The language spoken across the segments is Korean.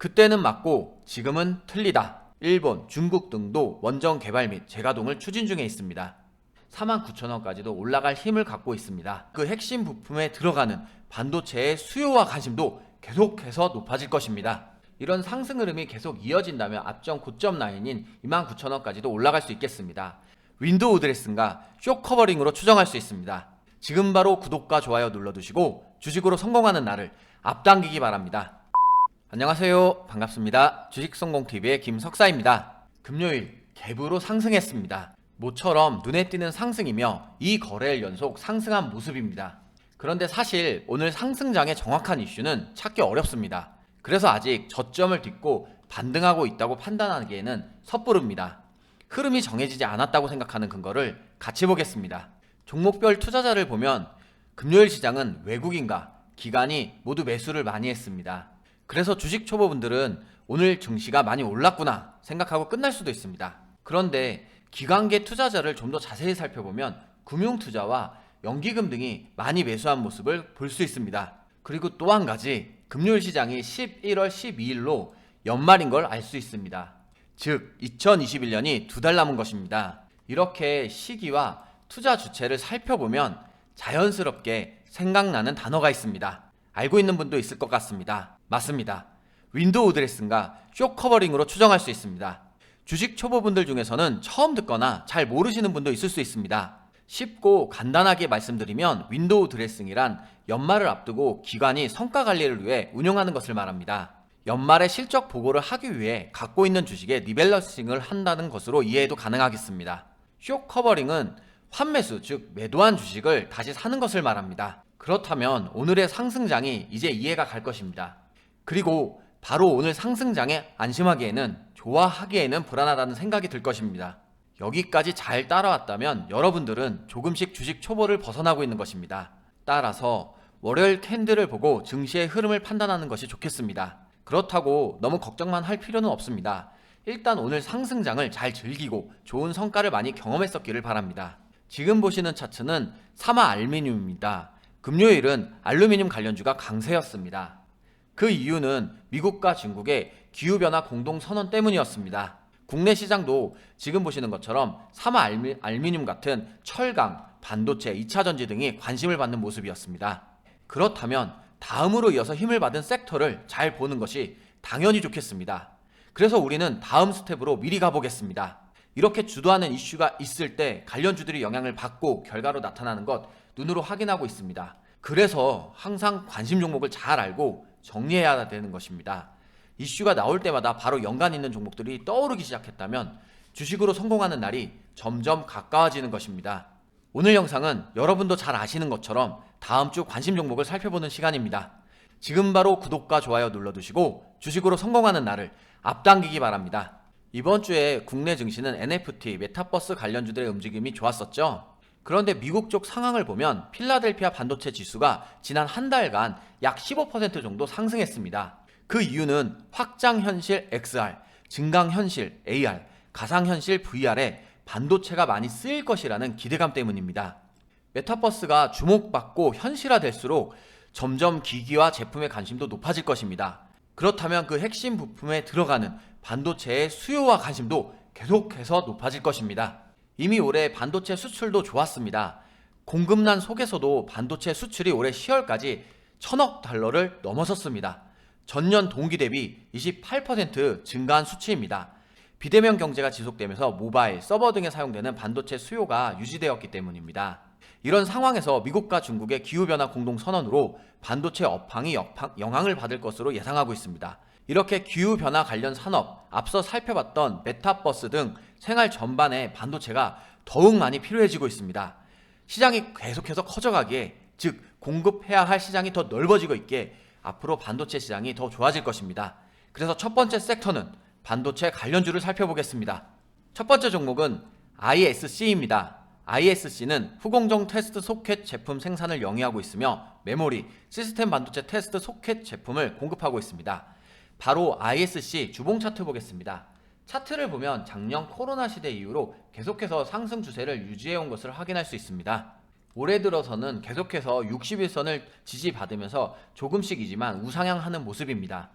그때는 맞고 지금은 틀리다. 일본, 중국 등도 원전 개발 및 재가동을 추진 중에 있습니다. 49,000원까지도 올라갈 힘을 갖고 있습니다. 그 핵심 부품에 들어가는 반도체의 수요와 관심도 계속해서 높아질 것입니다. 이런 상승 흐름이 계속 이어진다면 앞전 고점 라인인 29,000원까지도 올라갈 수 있겠습니다. 윈도우 드레싱과 쇼 커버링으로 추정할 수 있습니다. 지금 바로 구독과 좋아요 눌러두시고 주식으로 성공하는 날을 앞당기기 바랍니다. 안녕하세요. 반갑습니다. 주식성공TV의 김석사입니다. 금요일 갭으로 상승했습니다. 모처럼 눈에 띄는 상승이며 이 거래일 연속 상승한 모습입니다. 그런데 사실 오늘 상승장의 정확한 이슈는 찾기 어렵습니다. 그래서 아직 저점을 딛고 반등하고 있다고 판단하기에는 섣부릅니다. 흐름이 정해지지 않았다고 생각하는 근거를 같이 보겠습니다. 종목별 투자자를 보면 금요일 시장은 외국인과 기관이 모두 매수를 많이 했습니다. 그래서 주식 초보분들은 오늘 증시가 많이 올랐구나 생각하고 끝날 수도 있습니다. 그런데 기관계 투자자를 좀 더 자세히 살펴보면 금융투자와 연기금 등이 많이 매수한 모습을 볼 수 있습니다. 그리고 또 한 가지, 금요일 시장이 11월 12일로 연말인 걸 알 수 있습니다. 즉 2021년이 2달 남은 것입니다. 이렇게 시기와 투자 주체를 살펴보면 자연스럽게 생각나는 단어가 있습니다. 알고 있는 분도 있을 것 같습니다. 맞습니다. 윈도우 드레싱과 쇼 커버링으로 추정할 수 있습니다. 주식 초보분들 중에서는 처음 듣거나 잘 모르시는 분도 있을 수 있습니다. 쉽고 간단하게 말씀드리면 윈도우 드레싱이란 연말을 앞두고 기관이 성과 관리를 위해 운용하는 것을 말합니다. 연말에 실적 보고를 하기 위해 갖고 있는 주식에 리밸런싱을 한다는 것으로 이해해도 가능하겠습니다. 쇼 커버링은 환매수, 즉 매도한 주식을 다시 사는 것을 말합니다. 그렇다면 오늘의 상승장이 이제 이해가 갈 것입니다. 그리고 바로 오늘 상승장에 안심하기에는, 좋아하기에는 불안하다는 생각이 들 것입니다. 여기까지 잘 따라왔다면 여러분들은 조금씩 주식 초보를 벗어나고 있는 것입니다. 따라서 월요일 캔들을 보고 증시의 흐름을 판단하는 것이 좋겠습니다. 그렇다고 너무 걱정만 할 필요는 없습니다. 일단 오늘 상승장을 잘 즐기고 좋은 성과를 많이 경험했었기를 바랍니다. 지금 보시는 차트는 사마 알루미늄입니다. 금요일은 알루미늄 관련주가 강세였습니다. 그 이유는 미국과 중국의 기후변화 공동선언 때문이었습니다. 국내 시장도 지금 보시는 것처럼 사마 알루미늄 같은 철강, 반도체, 2차전지 등이 관심을 받는 모습이었습니다. 그렇다면 다음으로 이어서 힘을 받은 섹터를 잘 보는 것이 당연히 좋겠습니다. 그래서 우리는 다음 스텝으로 미리 가보겠습니다. 이렇게 주도하는 이슈가 있을 때 관련주들이 영향을 받고 결과로 나타나는 것 눈으로 확인하고 있습니다. 그래서 항상 관심 종목을 잘 알고 정리해야 되는 것입니다. 이슈가 나올 때마다 바로 연관 있는 종목들이 떠오르기 시작했다면 주식으로 성공하는 날이 점점 가까워지는 것입니다. 오늘 영상은 여러분도 잘 아시는 것처럼 다음 주 관심 종목을 살펴보는 시간입니다. 지금 바로 구독과 좋아요 눌러두시고 주식으로 성공하는 날을 앞당기기 바랍니다. 이번 주에 국내 증시는 NFT, 메타버스 관련주들의 움직임이 좋았었죠. 그런데 미국 쪽 상황을 보면 필라델피아 반도체 지수가 지난 한 달간 약 15% 정도 상승했습니다. 그 이유는 확장현실 XR, 증강현실 AR, 가상현실 VR에 반도체가 많이 쓰일 것이라는 기대감 때문입니다. 메타버스가 주목받고 현실화될수록 점점 기기와 제품의 관심도 높아질 것입니다. 그렇다면 그 핵심 부품에 들어가는 반도체의 수요와 관심도 계속해서 높아질 것입니다. 이미 올해 반도체 수출도 좋았습니다. 공급난 속에서도 반도체 수출이 올해 10월까지 1,000억 달러를 넘어섰습니다. 전년 동기 대비 28% 증가한 수치입니다. 비대면 경제가 지속되면서 모바일, 서버 등에 사용되는 반도체 수요가 유지되었기 때문입니다. 이런 상황에서 미국과 중국의 기후변화 공동선언으로 반도체 업황이 영향을 받을 것으로 예상하고 있습니다. 이렇게 기후변화 관련 산업, 앞서 살펴봤던 메타버스 등 생활 전반에 반도체가 더욱 많이 필요해지고 있습니다. 시장이 계속해서 커져가기에, 즉 공급해야 할 시장이 더 넓어지고 있기에 앞으로 반도체 시장이 더 좋아질 것입니다. 그래서 첫 번째 섹터는 반도체 관련주를 살펴보겠습니다. 첫 번째 종목은 ISC입니다. ISC는 후공정 테스트 소켓 제품 생산을 영위하고 있으며 메모리, 시스템 반도체 테스트 소켓 제품을 공급하고 있습니다. 바로 ISC 주봉 차트 보겠습니다. 차트를 보면 작년 코로나 시대 이후로 계속해서 상승 추세를 유지해온 것을 확인할 수 있습니다. 올해 들어서는 계속해서 61선을 지지받으면서 조금씩이지만 우상향하는 모습입니다.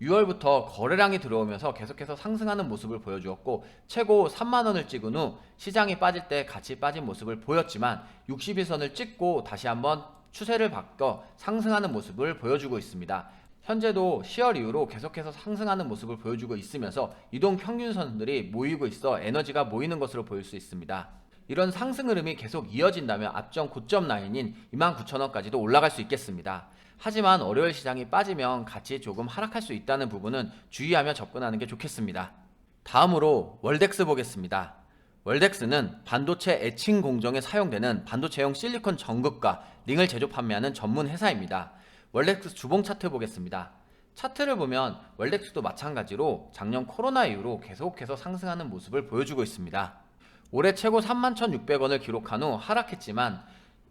6월부터 거래량이 들어오면서 계속해서 상승하는 모습을 보여주었고 최고 3만원을 찍은 후 시장이 빠질 때 같이 빠진 모습을 보였지만 60일선을 찍고 다시 한번 추세를 바꿔 상승하는 모습을 보여주고 있습니다. 현재도 10월 이후로 계속해서 상승하는 모습을 보여주고 있으면서 이동 평균선들이 모이고 있어 에너지가 모이는 것으로 보일 수 있습니다. 이런 상승 흐름이 계속 이어진다면 앞전 고점 라인인 29,000원까지도 올라갈 수 있겠습니다. 하지만 월요일 시장이 빠지면 같이 조금 하락할 수 있다는 부분은 주의하며 접근하는 게 좋겠습니다. 다음으로 월덱스 보겠습니다. 월덱스는 반도체 애칭 공정에 사용되는 반도체용 실리콘 전극과 링을 제조 판매하는 전문 회사입니다. 월덱스 주봉 차트 보겠습니다. 차트를 보면 월덱스도 마찬가지로 작년 코로나 이후로 계속해서 상승하는 모습을 보여주고 있습니다. 올해 최고 31,600원을 기록한 후 하락했지만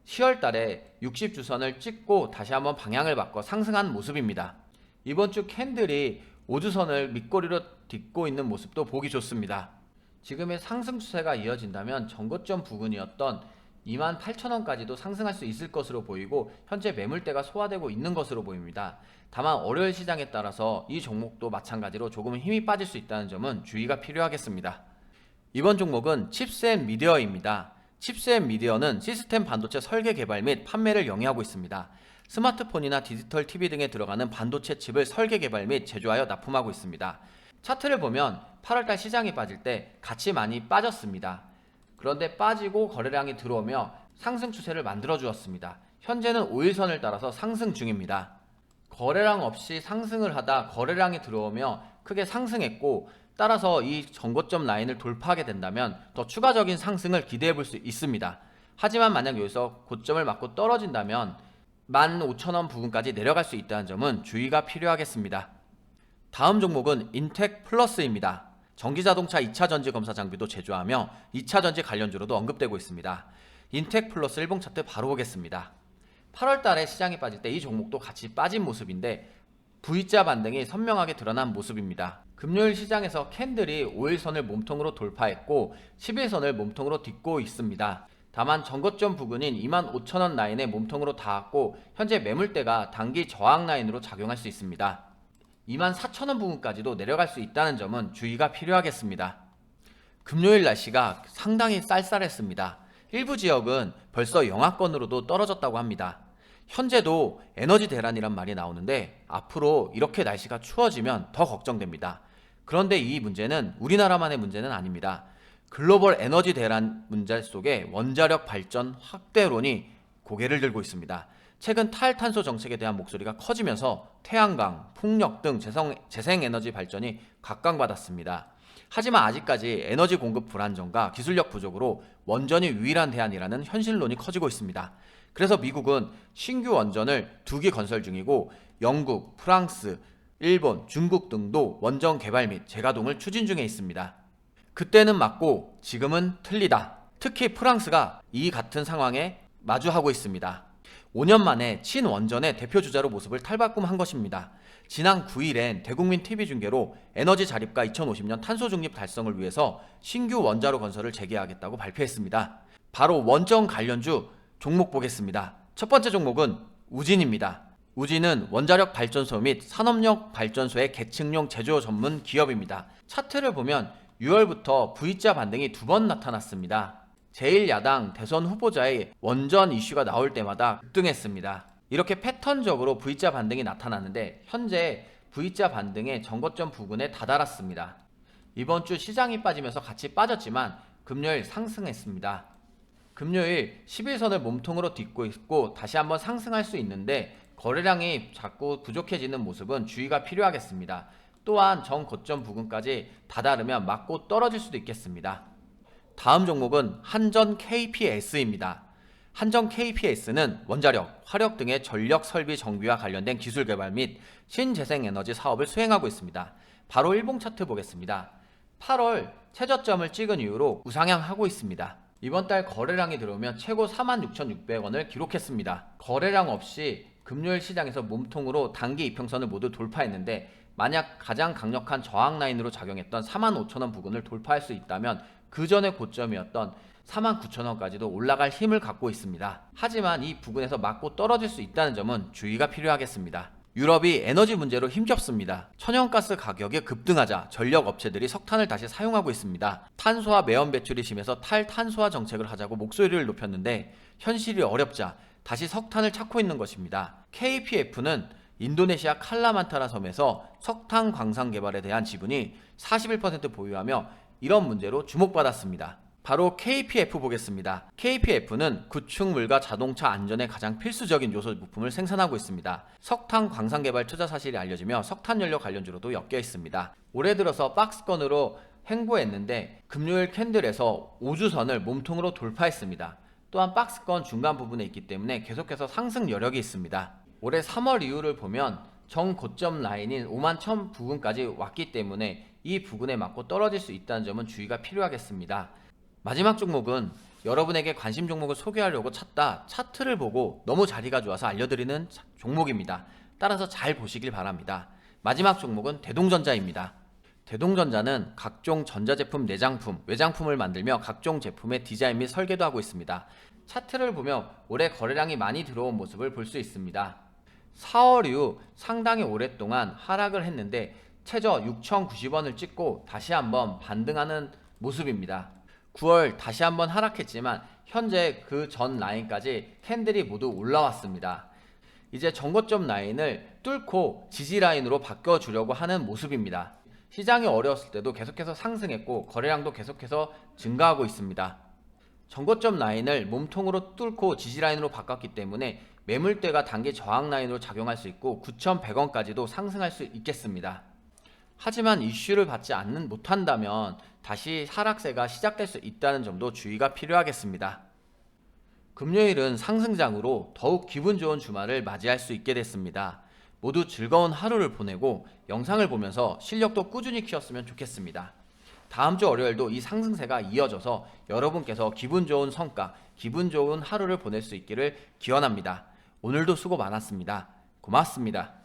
10월 달에 60주선을 찍고 다시 한번 방향을 바꿔 상승한 모습입니다. 이번 주 캔들이 5주선을 밑꼬리로 딛고 있는 모습도 보기 좋습니다. 지금의 상승 추세가 이어진다면 전고점 부근이었던 28,000원까지도 상승할 수 있을 것으로 보이고 현재 매물대가 소화되고 있는 것으로 보입니다. 다만 월요일 시장에 따라서 이 종목도 마찬가지로 조금 힘이 빠질 수 있다는 점은 주의가 필요하겠습니다. 이번 종목은 칩스앤미디어입니다. 칩스앤미디어는 시스템 반도체 설계 개발 및 판매를 영위하고 있습니다. 스마트폰이나 디지털 TV 등에 들어가는 반도체 칩을 설계 개발 및 제조하여 납품하고 있습니다. 차트를 보면 8월달 시장이 빠질 때 같이 많이 빠졌습니다. 그런데 빠지고 거래량이 들어오며 상승 추세를 만들어 주었습니다. 현재는 5일선을 따라서 상승 중입니다. 거래량 없이 상승을 하다 거래량이 들어오며 크게 상승했고 따라서 이 전고점 라인을 돌파하게 된다면 더 추가적인 상승을 기대해 볼 수 있습니다. 하지만 만약 여기서 고점을 맞고 떨어진다면 15,000원 부근까지 내려갈 수 있다는 점은 주의가 필요하겠습니다. 다음 종목은 인텍플러스입니다. 전기자동차 2차 전지 검사 장비도 제조하며 2차 전지 관련주로도 언급되고 있습니다. 인텍플러스 일봉 차트 바로 보겠습니다. 8월 달에 시장이 빠질 때 이 종목도 같이 빠진 모습인데 V자 반등이 선명하게 드러난 모습입니다. 금요일 시장에서 캔들이 5일선을 몸통으로 돌파했고 10일선을 몸통으로 딛고 있습니다. 다만 전고점 부근인 25,000원 라인에 몸통으로 닿았고 현재 매물대가 단기 저항 라인으로 작용할 수 있습니다. 24,000원 부근까지도 내려갈 수 있다는 점은 주의가 필요하겠습니다. 금요일 날씨가 상당히 쌀쌀했습니다. 일부 지역은 벌써 영하권으로도 떨어졌다고 합니다. 현재도 에너지 대란이란 말이 나오는데 앞으로 이렇게 날씨가 추워지면 더 걱정됩니다. 그런데 이 문제는 우리나라만의 문제는 아닙니다. 글로벌 에너지 대란 문제 속에 원자력 발전 확대론이 고개를 들고 있습니다. 최근 탈탄소 정책에 대한 목소리가 커지면서 태양광, 풍력 등 재생에너지 발전이 각광받았습니다. 하지만 아직까지 에너지 공급 불안정과 기술력 부족으로 원전이 유일한 대안이라는 현실론이 커지고 있습니다. 그래서 미국은 신규 원전을 2기 건설 중이고 영국, 프랑스, 일본, 중국 등도 원전 개발 및 재가동을 추진 중에 있습니다. 그때는 맞고 지금은 틀리다. 특히 프랑스가 이 같은 상황에 마주하고 있습니다. 5년 만에 친원전의 대표주자로 모습을 탈바꿈한 것입니다. 지난 9일엔 대국민 TV 중계로 에너지 자립과 2050년 탄소 중립 달성을 위해서 신규 원자로 건설을 재개하겠다고 발표했습니다. 바로 원전 관련주 종목 보겠습니다. 첫 번째 종목은 우진입니다. 우진은 원자력 발전소 및 산업력 발전소의 계층용 제조 전문 기업입니다. 차트를 보면 6월부터 V자 반등이 2번 나타났습니다. 제1야당 대선 후보자의 원전 이슈가 나올 때마다 급등했습니다. 이렇게 패턴적으로 V자 반등이 나타나는데 현재 V자 반등의 전고점 부근에 다다랐습니다. 이번 주 시장이 빠지면서 같이 빠졌지만 금요일 상승했습니다. 금요일 11선을 몸통으로 딛고 있고 다시 한번 상승할 수 있는데 거래량이 자꾸 부족해지는 모습은 주의가 필요하겠습니다. 또한 전 고점 부근까지 다다르면 맞고 떨어질 수도 있겠습니다. 다음 종목은 한전 KPS입니다. 한전 KPS는 원자력, 화력 등의 전력 설비 정비와 관련된 기술 개발 및 신재생에너지 사업을 수행하고 있습니다. 바로 일봉 차트 보겠습니다. 8월 최저점을 찍은 이후로 우상향하고 있습니다. 이번 달 거래량이 들어오면 최고 46,600원을 기록했습니다. 거래량 없이 금요일 시장에서 몸통으로 단기 이평선을 모두 돌파했는데 만약 가장 강력한 저항 라인으로 작용했던 45,000원 부근을 돌파할 수 있다면 그 전의 고점이었던 49,000원까지도 올라갈 힘을 갖고 있습니다. 하지만 이 부근에서 맞고 떨어질 수 있다는 점은 주의가 필요하겠습니다. 유럽이 에너지 문제로 힘겹습니다. 천연가스 가격이 급등하자 전력 업체들이 석탄을 다시 사용하고 있습니다. 탄소와 매연 배출이 심해서 탈탄소화 정책을 하자고 목소리를 높였는데 현실이 어렵자 다시 석탄을 찾고 있는 것입니다. KPF는 인도네시아 칼라만타라 섬에서 석탄 광산 개발에 대한 지분이 41% 보유하며 이런 문제로 주목받았습니다. 바로 KPF 보겠습니다. KPF는 구축물과 자동차 안전에 가장 필수적인 요소 부품을 생산하고 있습니다. 석탄 광산 개발 투자 사실이 알려지며 석탄 연료 관련주로도 엮여 있습니다. 올해 들어서 박스권으로 횡보했는데 금요일 캔들에서 5주선을 몸통으로 돌파했습니다. 또한 박스권 중간 부분에 있기 때문에 계속해서 상승 여력이 있습니다. 올해 3월 이후를 보면 정고점 라인인 51,000 부근까지 왔기 때문에 이 부근에 맞고 떨어질 수 있다는 점은 주의가 필요하겠습니다. 마지막 종목은 여러분에게 관심 종목을 소개하려고 찾다 차트를 보고 너무 자리가 좋아서 알려드리는 종목입니다. 따라서 잘 보시길 바랍니다. 마지막 종목은 대동전자입니다. 대동전자는 각종 전자제품 내장품, 외장품을 만들며 각종 제품의 디자인 및 설계도 하고 있습니다. 차트를 보면 올해 거래량이 많이 들어온 모습을 볼 수 있습니다. 4월 이후 상당히 오랫동안 하락을 했는데 최저 6,090원을 찍고 다시 한번 반등하는 모습입니다. 9월 다시 한번 하락했지만 현재 그 전 라인까지 캔들이 모두 올라왔습니다. 이제 전고점 라인을 뚫고 지지 라인으로 바꿔주려고 하는 모습입니다. 시장이 어려웠을 때도 계속해서 상승했고 거래량도 계속해서 증가하고 있습니다. 전고점 라인을 몸통으로 뚫고 지지 라인으로 바꿨기 때문에 매물대가 단기 저항 라인으로 작용할 수 있고 9,100원까지도 상승할 수 있겠습니다. 하지만 이슈를 받지 못한다면 다시 하락세가 시작될 수 있다는 점도 주의가 필요하겠습니다. 금요일은 상승장으로 더욱 기분 좋은 주말을 맞이할 수 있게 됐습니다. 모두 즐거운 하루를 보내고 영상을 보면서 실력도 꾸준히 키웠으면 좋겠습니다. 다음 주 월요일도 이 상승세가 이어져서 여러분께서 기분 좋은 성과, 기분 좋은 하루를 보낼 수 있기를 기원합니다. 오늘도 수고 많았습니다. 고맙습니다.